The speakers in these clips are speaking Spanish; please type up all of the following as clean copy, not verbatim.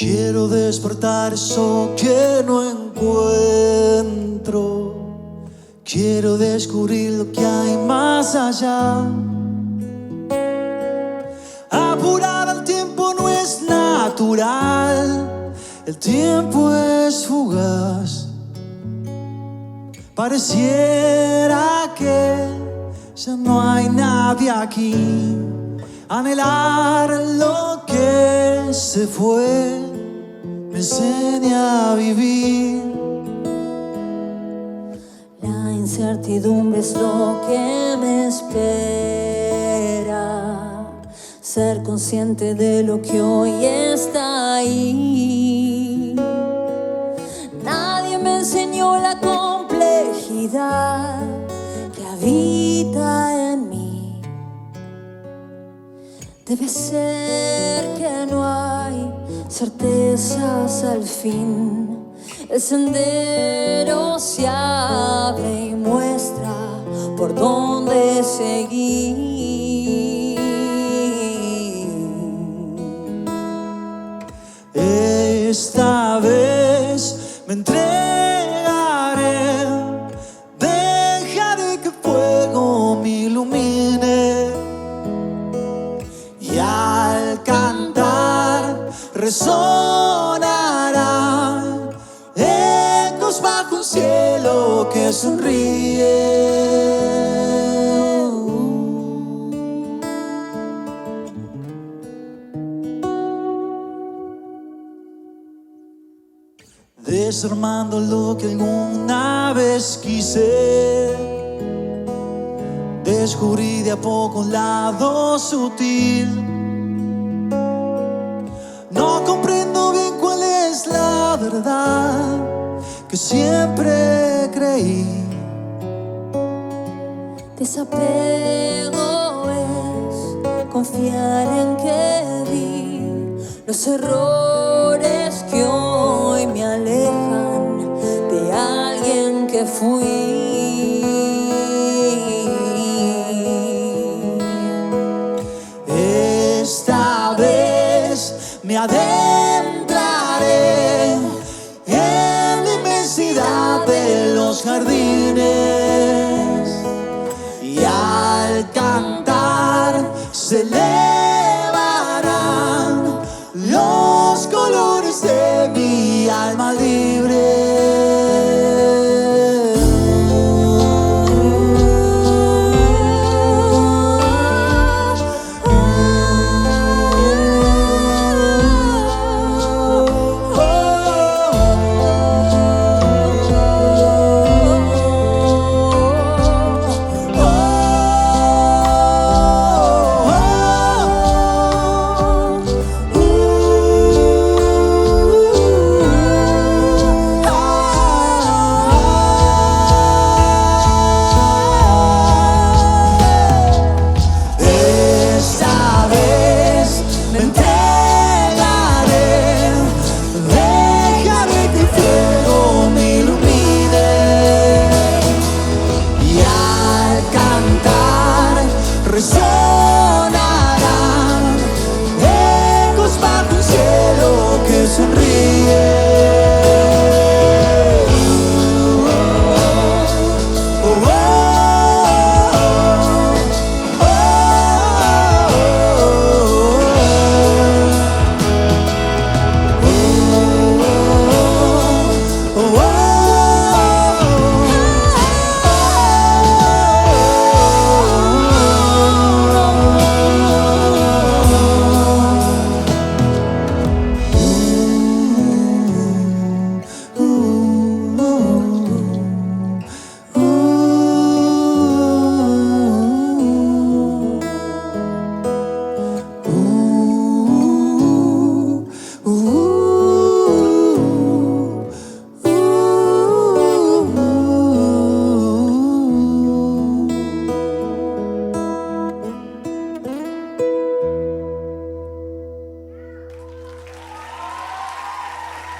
Quiero despertar eso que no encuentro. Quiero descubrir lo que hay más allá. Apurar al tiempo no es natural. El tiempo es fugaz. Pareciera que ya no hay nadie aquí. Anhelar lo que se fue me enseña a vivir. La incertidumbre es lo que me espera. Ser consciente de lo que hoy está ahí. Nadie me enseñó la complejidad que habita en mí. Debe ser que no hay certezas al fin. El sendero se abre y muestra por dónde seguir. Esta vez me entregaré. Dejaré que fuego me ilumine. Y al cantar resonarán ecos bajo un cielo que sonríe. Desarmando lo que alguna vez quise. Descubrí de a poco un lado sutil. No comprendo bien cuál es la verdad que siempre creí. Desapego es confiar en que vi los errores que hoy me alejan de alguien que fui. Esta vez me adentraré en la inmensidad de los jardines. Y al cantar se elevarán los colores de mi alma libre. Resonarán ecos bajo un cielo que sonríe.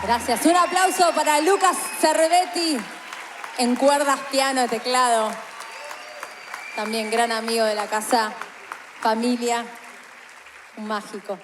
Gracias. Un aplauso para Lucas Cervetti en cuerdas, piano, teclado. También gran amigo de la casa, familia, un mágico.